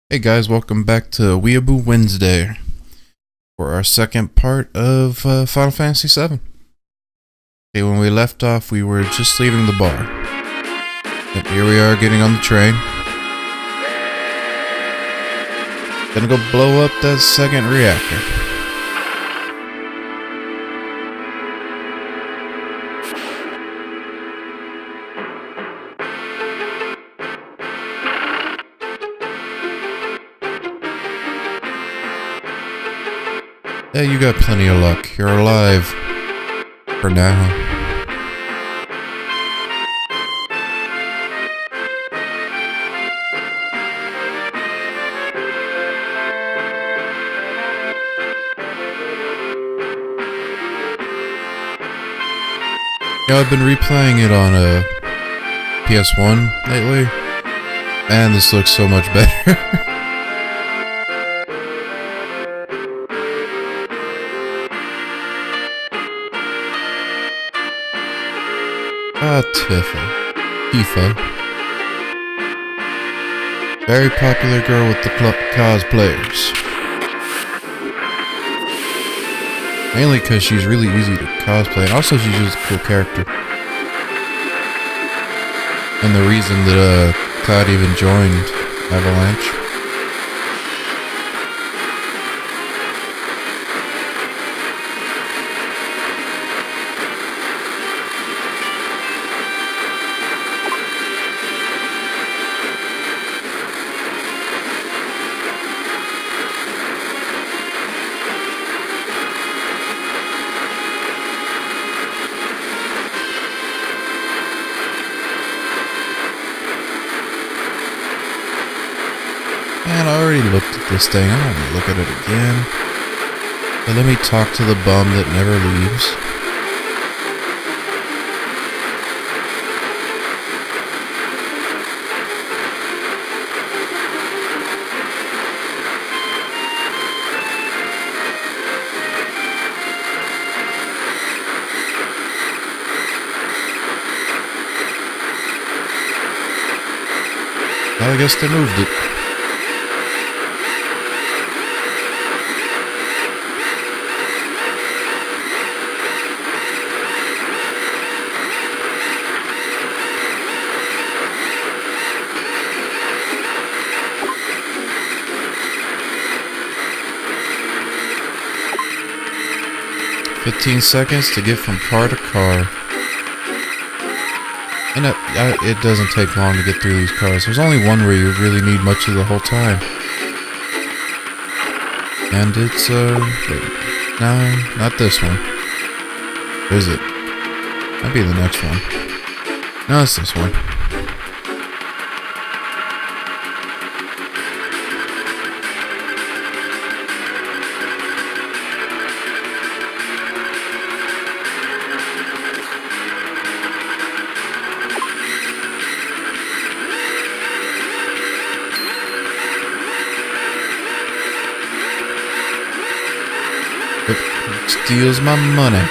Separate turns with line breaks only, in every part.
Hey guys, welcome back to Weeaboo Wednesday for our second part of Final Fantasy VII. Okay, when we left off, we were just leaving the bar. But here we are getting on the train. Gonna go blow up that second reactor. Yeah, you got plenty of luck. You're alive. For now. Yeah, I've been replaying it on PS1 lately. And this looks so much better. Tifa. Very popular girl with the cosplayers. Mainly because she's really easy to cosplay, and also she's just a cool character. And the reason that Cloud even joined Avalanche. Man, I already looked at this thing. I don't want to look at it again. But let me talk to the bum that never leaves. Well, I guess they moved it. "15 seconds to get from car to car." And it doesn't take long to get through these cars. There's only one where you really need much of the whole time. And it's, no, not this one. Is it? Might be the next one. No, it's this one. It steals my money.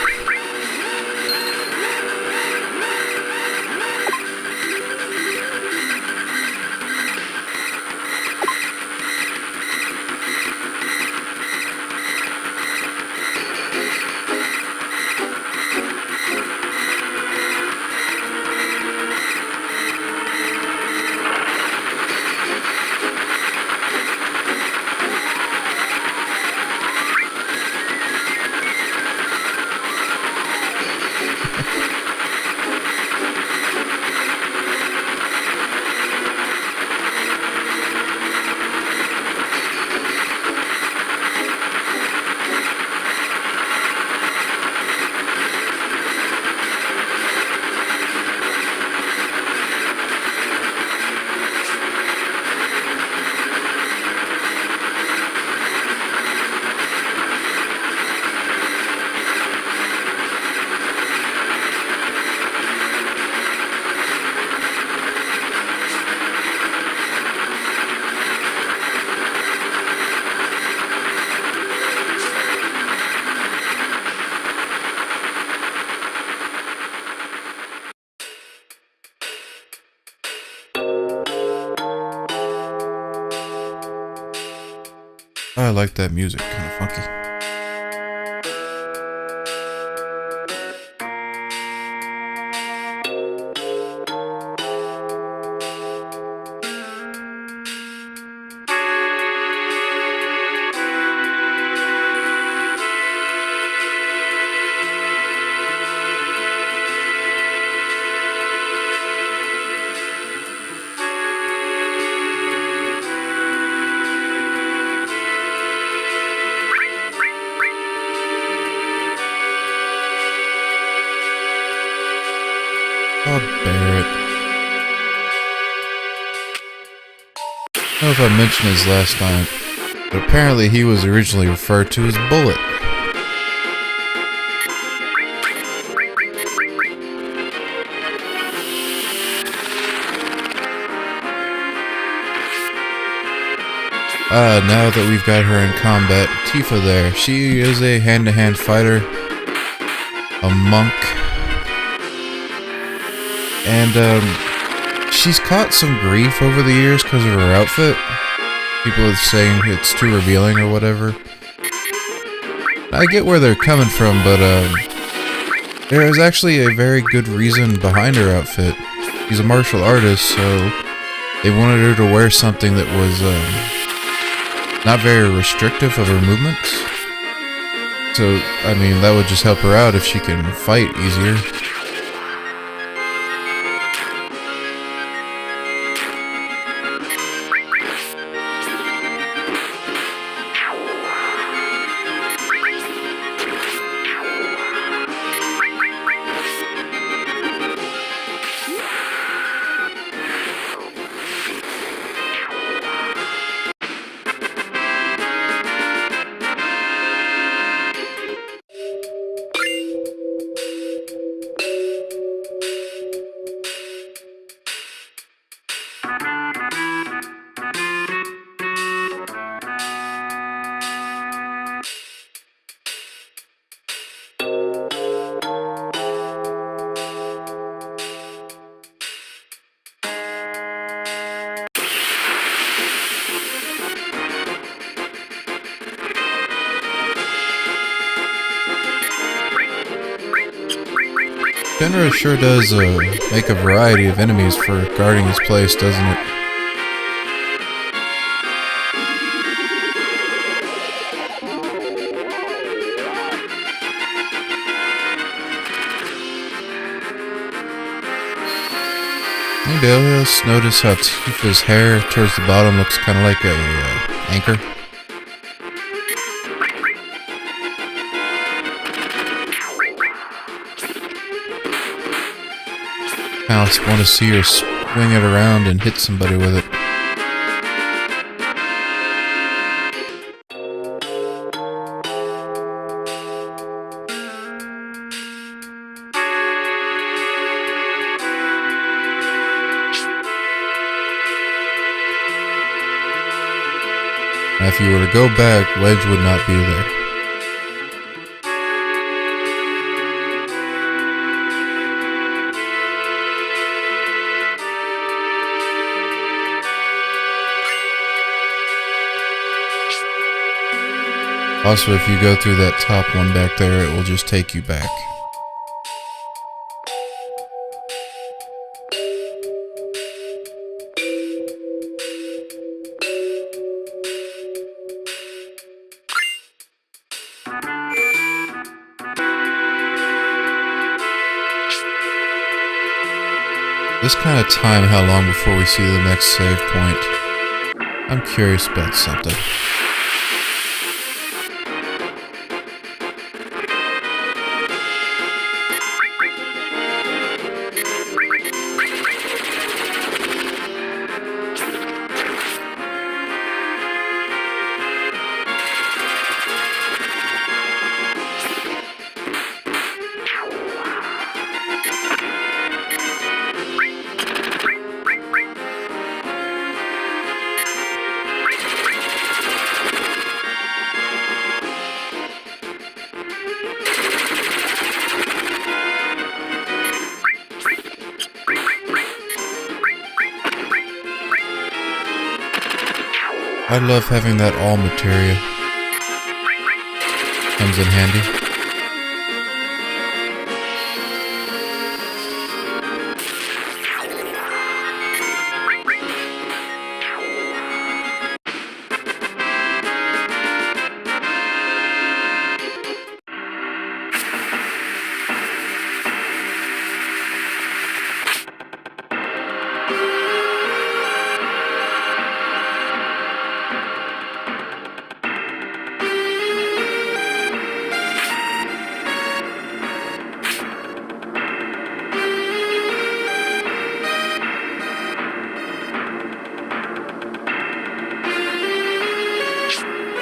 I like that music, kind of funky. Oh, Barrett. I don't know if I mentioned his last night, but apparently he was originally referred to as Bullet. Now that we've got her in combat, Tifa there, she is a hand-to-hand fighter, a monk, and she's caught some grief over the years because of her outfit. People are saying it's too revealing or whatever. I get where they're coming from, but there is actually a very good reason behind her outfit. She's a martial artist, so they wanted her to wear something that was not very restrictive of her movements. So, I mean, that would just help her out if she can fight easier. Shinra sure does make a variety of enemies for guarding his place, doesn't it? Anybody else notice how Tifa's hair towards the bottom looks kind of like a anchor? I just want to see her swing it around and hit somebody with it. Now, if you were to go back, Wedge would not be there. Also, if you go through that top one back there, it will just take you back. This kind of time, how long before we see the next save point? I'm curious about something. I love having that all materia. Comes in handy.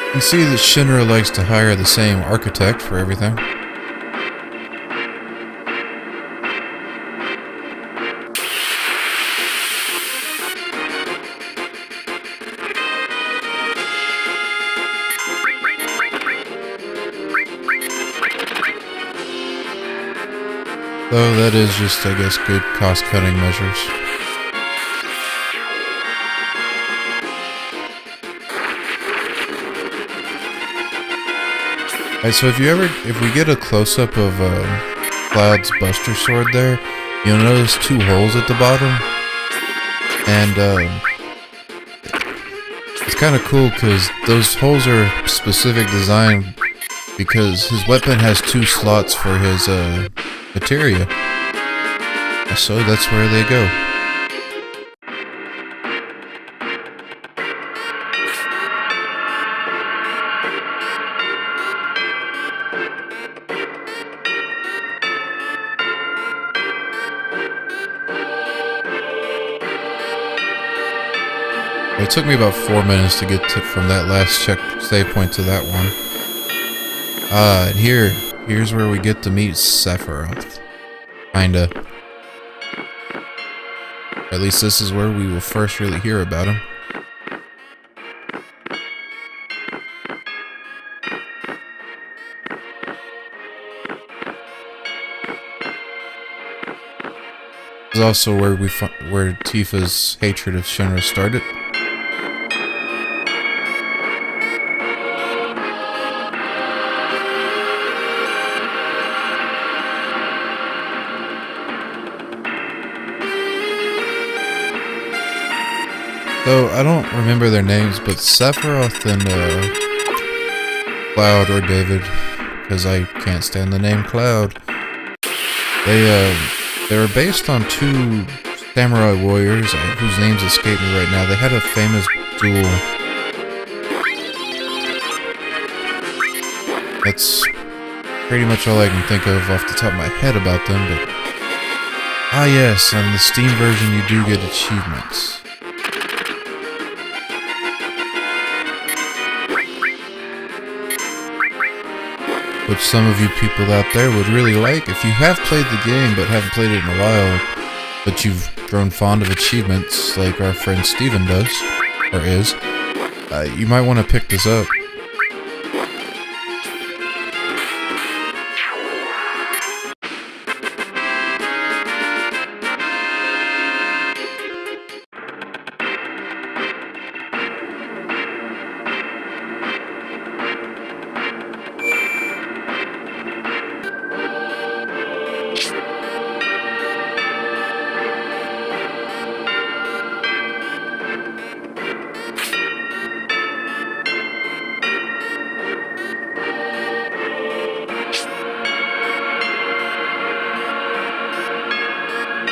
You can see that Shinra likes to hire the same architect for everything. Though that is just, I guess, good cost-cutting measures. Alright, so if we get a close-up of Cloud's Buster Sword there, you'll notice two holes at the bottom. And it's kind of cool because those holes are specific design because his weapon has two slots for his materia. So that's where they go. It took me about 4 minutes to get from that last save point to that one. And here's where we get to meet Sephiroth. Kinda. At least this is where we will first really hear about him. This is also where where Tifa's hatred of Shinra started. Though I don't remember their names, but Sephiroth and Cloud or David, because I can't stand the name Cloud. They were based on two samurai warriors whose names escape me right now. They had a famous duel. That's pretty much all I can think of off the top of my head about them. But yes, on the Steam version you do get achievements. Which some of you people out there would really like. If you have played the game but haven't played it in a while, but you've grown fond of achievements like our friend Steven does, or is, you might want to pick this up.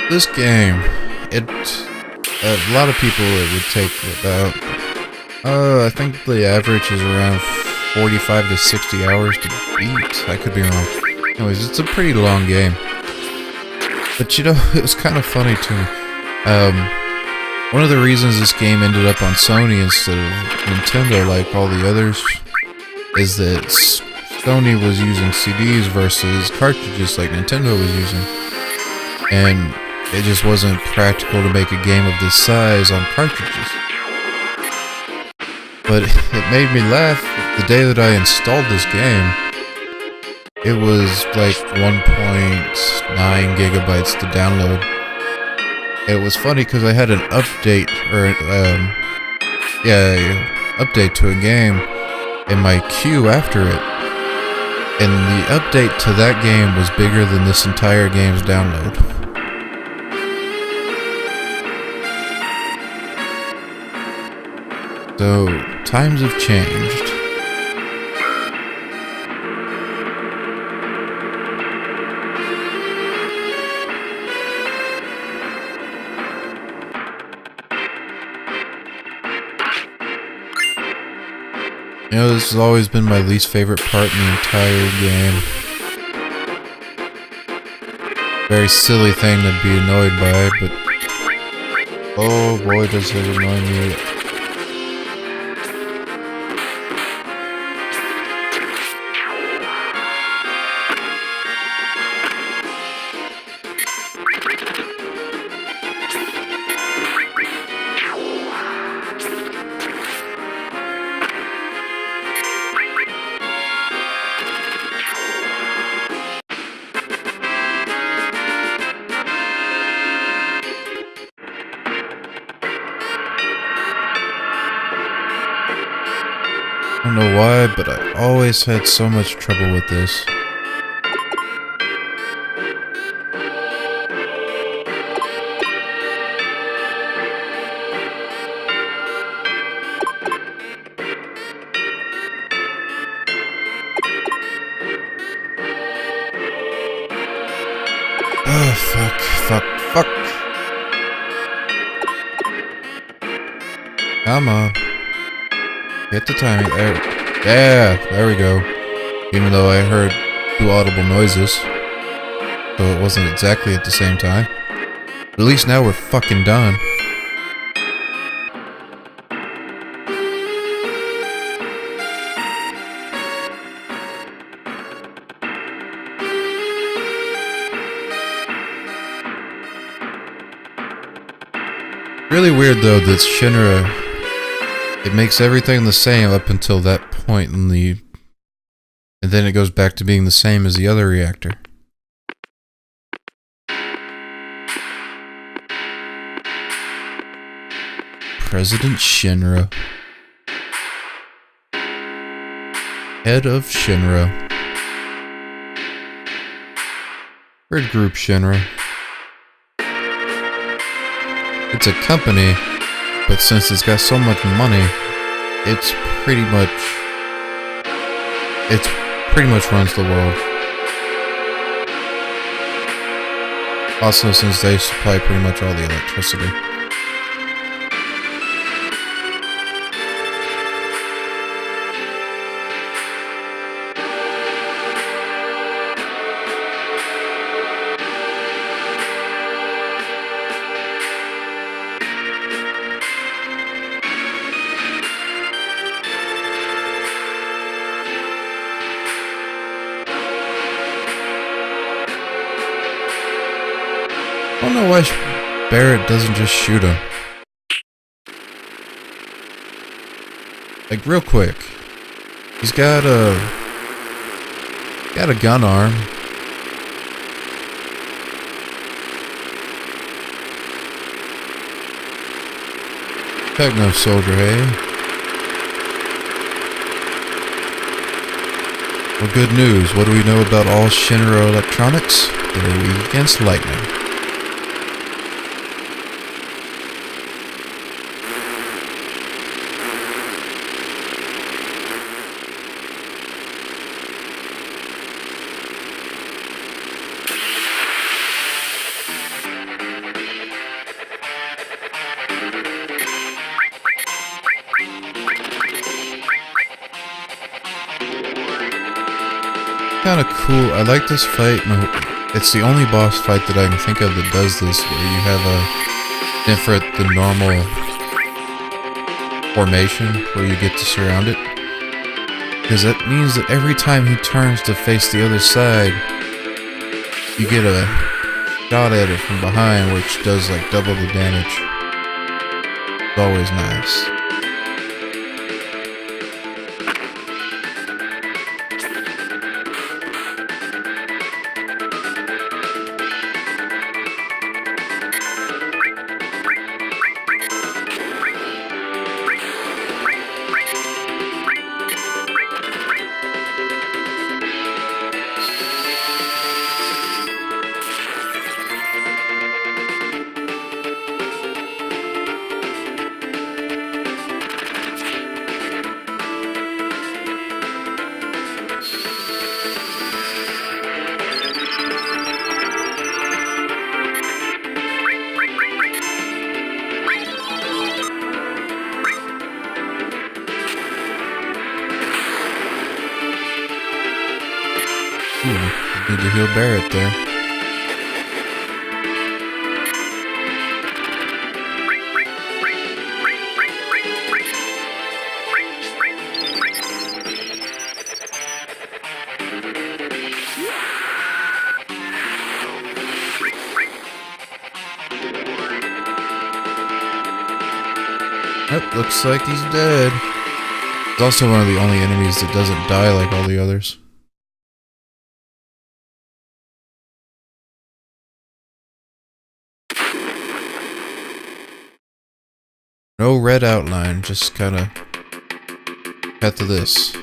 This game, a lot of people it would take about, I think the average is around 45 to 60 hours to beat. I could be wrong. Anyways, it's a pretty long game. But you know, it was kind of funny to me. One of the reasons this game ended up on Sony instead of Nintendo like all the others is that Sony was using CDs versus cartridges like Nintendo was using. And it just wasn't practical to make a game of this size on cartridges. But it made me laugh. The day that I installed this game, it was like 1.9 gigabytes to download. It was funny because I had an update, or update to a game in my queue after it. And the update to that game was bigger than this entire game's download. So, times have changed. You know, this has always been my least favorite part in the entire game. Very silly thing to be annoyed by, but oh boy, does it annoy me. I don't know why, but I always had so much trouble with this. Oh, fuck. Come on. Get the timing there. Yeah, there we go. Even though I heard 2 audible noises. So it wasn't exactly at the same time. But at least now we're fucking done. Really weird though that Shinra, it makes everything the same up until that point in the... And then it goes back to being the same as the other reactor. President Shinra. Head of Shinra. Weird group, Shinra. It's a company, but since it's got so much money, it pretty much runs the world. Also, since they supply pretty much all the electricity. I don't know why Barrett doesn't just shoot him. Like, real quick. He's got a gun arm. Techno soldier, hey? Well, good news. What do we know about all Shinra electronics? They're weak against lightning. Kinda cool. I like this fight. No, it's the only boss fight that I can think of that does this, where you have a different than normal formation where you get to surround it. Because that means that every time he turns to face the other side, you get a shot at it from behind, which does like double the damage. It's always nice. Ooh, I need to heal Barrett there. Yep, looks like he's dead. He's also one of the only enemies that doesn't die like all the others. No red outline, just kinda cut to this.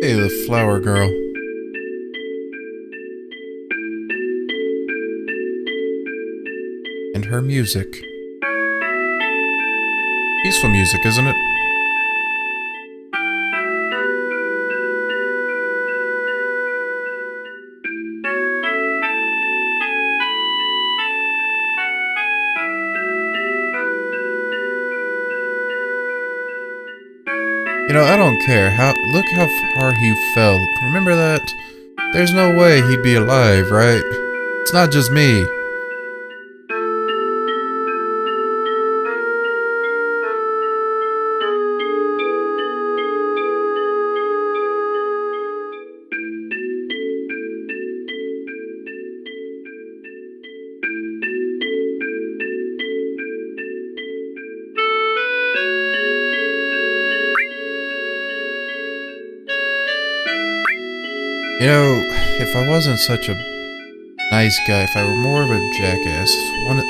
Hey, the flower girl. And her music. Peaceful music, isn't it? You know, I don't care. Look how far he fell. Remember that? There's no way he'd be alive, right? It's not just me. You know, if I wasn't such a nice guy, if I were more of a jackass,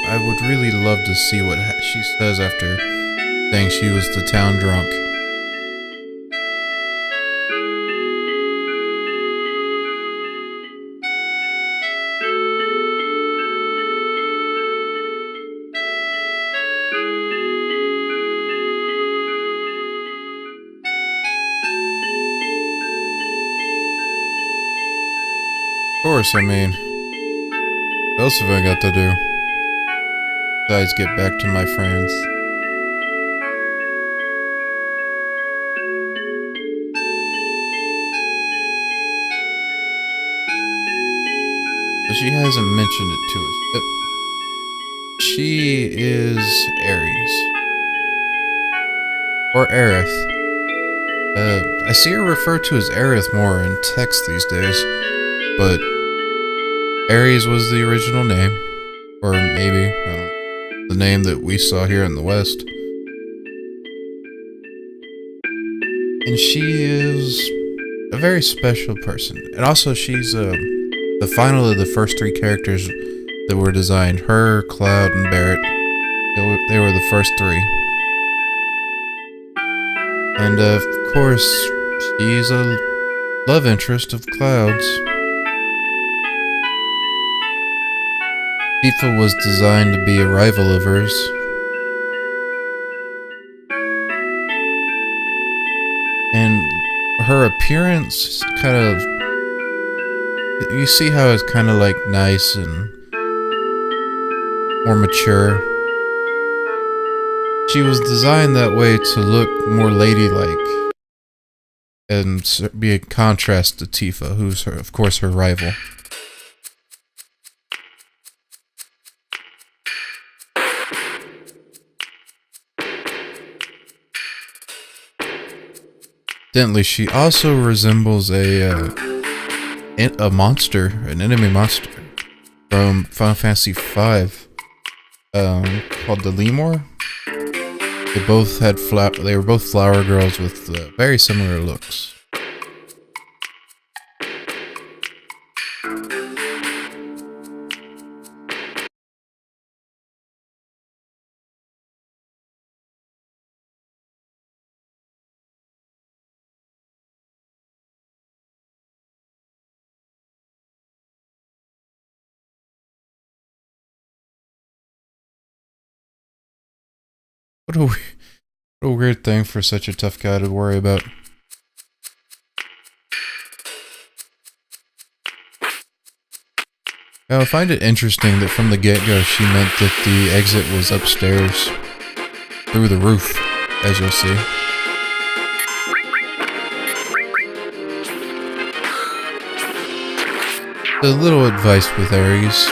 I would really love to see what she says after saying she was the town drunk. Of course, I mean, what else have I got to do? Besides get back to my friends. But she hasn't mentioned it to us, but she is Aries. Or Aerith. I see her referred to as Aerith more in text these days, but Aries was the original name, or maybe the name that we saw here in the West. And she is a very special person. And also she's the final of the first three characters that were designed. Her, Cloud, and Barrett. They were the first three. And of course, she's a love interest of Cloud's. Tifa was designed to be a rival of hers. And her appearance kind of... You see how it's kind of like nice and more mature. She was designed that way to look more ladylike and be a contrast to Tifa, who's of course her rival. Incidentally, she also resembles a monster, an enemy monster from Final Fantasy V, called the Lemur. They both had they were both flower girls with very similar looks. What a weird thing for such a tough guy to worry about. Now, I find it interesting that from the get-go she meant that the exit was upstairs, through the roof, as you'll see. A little advice with Ares.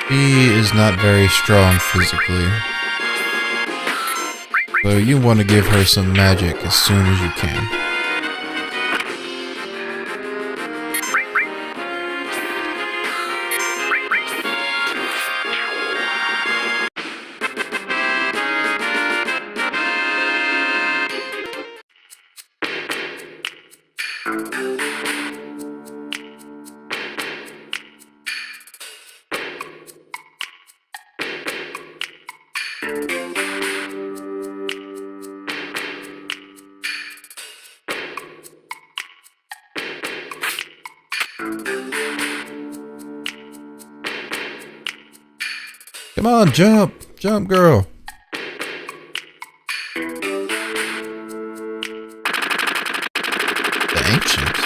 He is not very strong physically, so you want to give her some magic as soon as you can. Come on, jump! Jump, girl! The Ancient.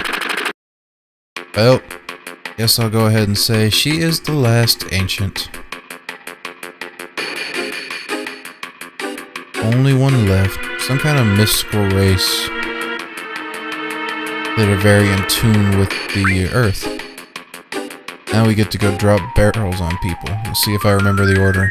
Well, guess I'll go ahead and say she is the last Ancient. Only one left. Some kind of mystical race that are very in tune with the Earth. Now we get to go drop barrels on people. Let's see if I remember the order.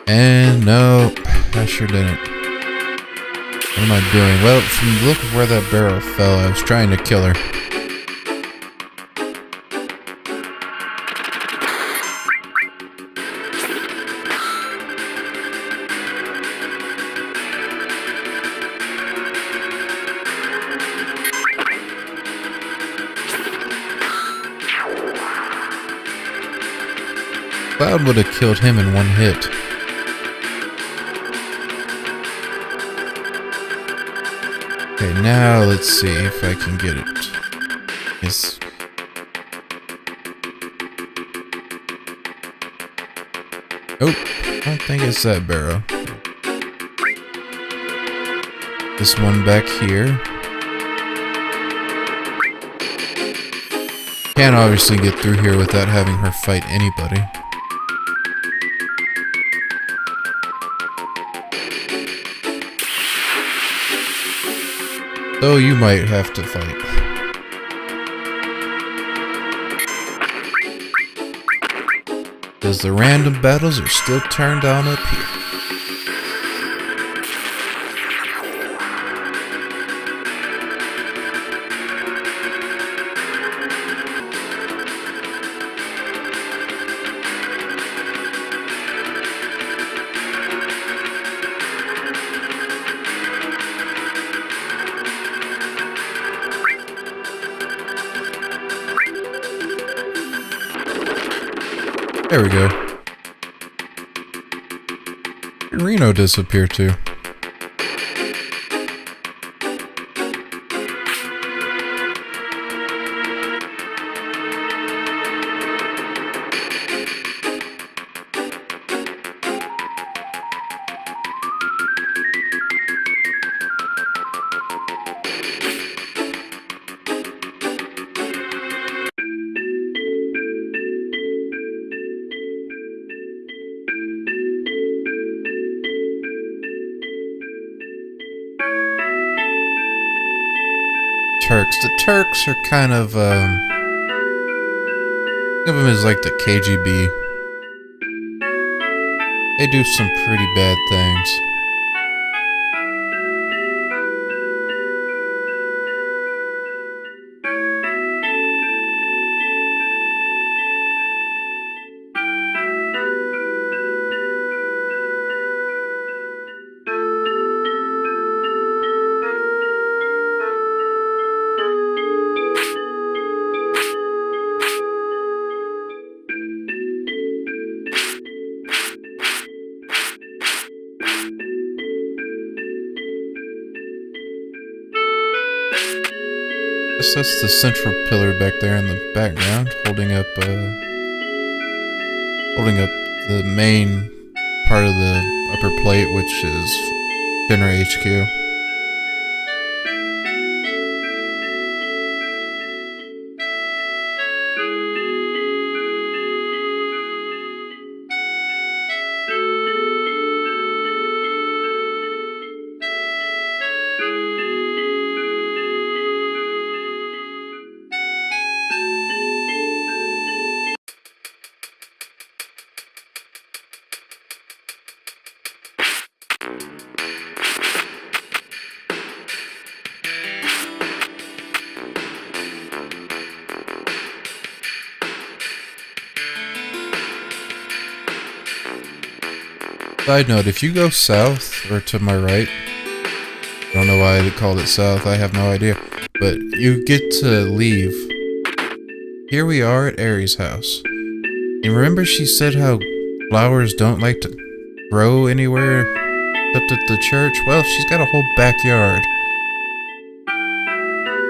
And no, I sure didn't. What am I doing? Well, from the look of where that barrel fell, I was trying to kill her. Cloud would have killed him in one hit. Okay, now let's see if I can get it. Yes. Oh, I don't think it's that barrel. This one back here. Can't obviously get through here without having her fight anybody. Though you might have to fight. Because the random battles are still turned on up here. There we go. Did Reno disappear too? Turks. The Turks are kind of, think of them as like the KGB. They do some pretty bad things. guess that's the central pillar back there in the background, holding up the main part of the upper plate, which is General HQ. Side note, if you go south, or to my right, I don't know why they called it south, I have no idea, but you get to leave. Here we are at Aries' house. And remember she said how flowers don't like to grow anywhere except at the church? Well, she's got a whole backyard.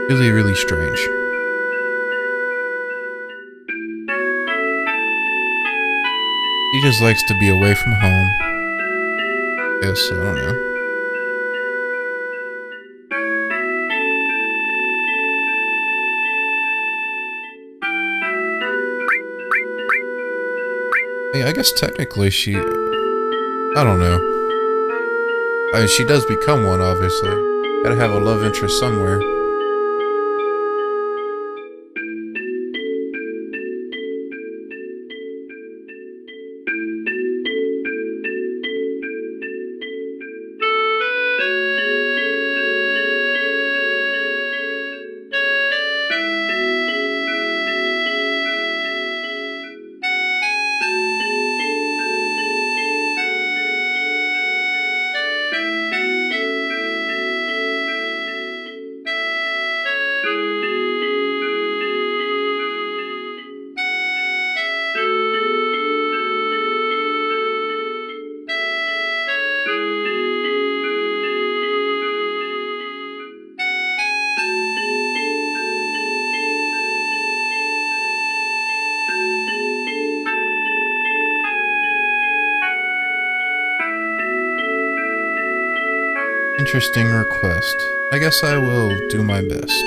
Really, really strange. She just likes to be away from home. Guess, I don't know. Hey, I guess technically she... I don't know. I mean, she does become one, obviously. Gotta have a love interest somewhere. Interesting request. I guess I will do my best.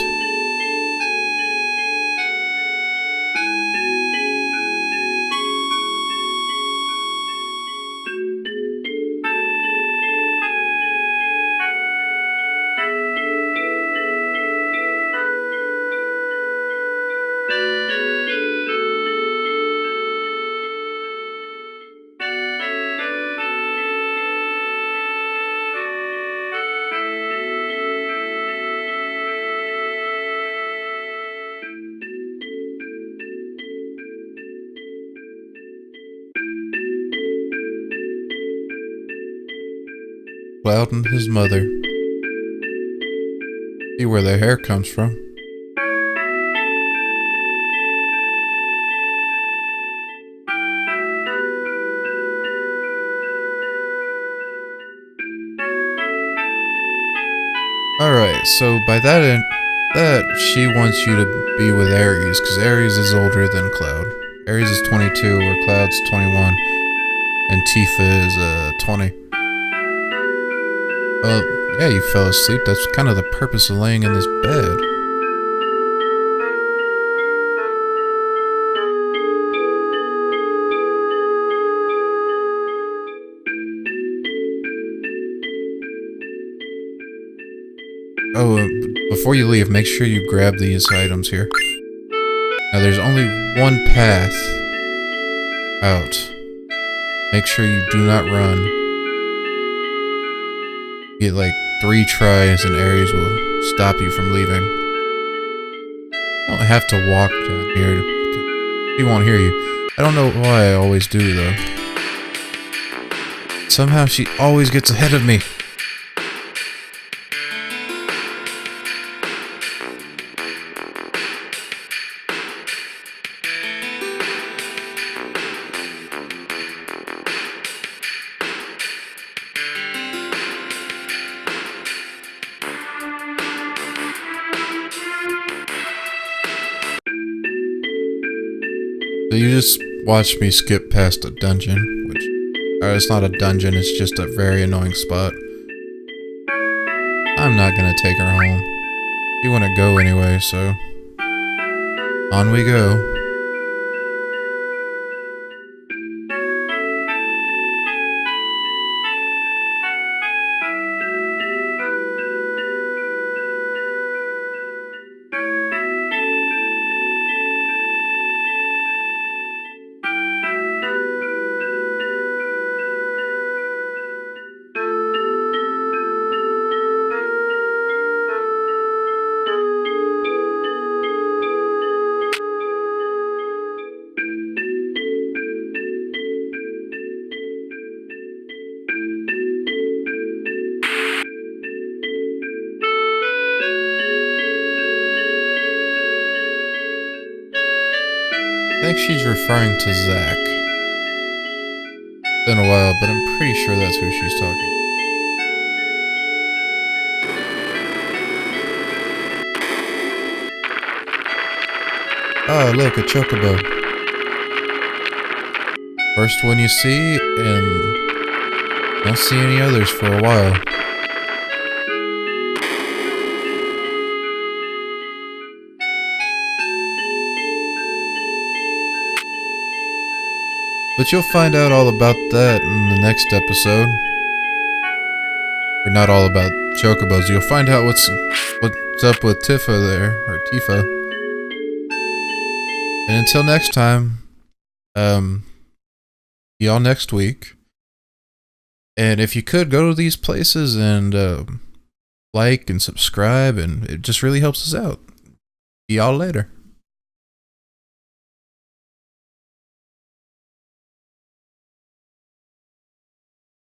Cloud and his mother. See where their hair comes from. Alright, so by that end, she wants you to be with Aries, because Aries is older than Cloud. Aries is 22, where Cloud's 21, and Tifa is 20. Well, yeah, you fell asleep. That's kind of the purpose of laying in this bed. Oh, before you leave, make sure you grab these items here. Now, there's only one path out. Make sure you do not run. Get like 3 tries and Aries will stop you from leaving. You don't have to walk down here. He won't hear you. I don't know why I always do though. Somehow she always gets ahead of me. So you just watched me skip past a dungeon, which it's not a dungeon, it's just a very annoying spot. I'm not gonna take her home. You wanna go anyway, so on we go. I think she's referring to Zach. Been a while, but I'm pretty sure that's who she's talking. Oh, look, a chocobo. First one you see, and don't see any others for a while. But you'll find out all about that in the next episode. Or not all about chocobos. You'll find out what's up with Tifa there, or Tifa. And until next time, see y'all next week. And if you could, go to these places and like and subscribe, and it just really helps us out. See y'all later.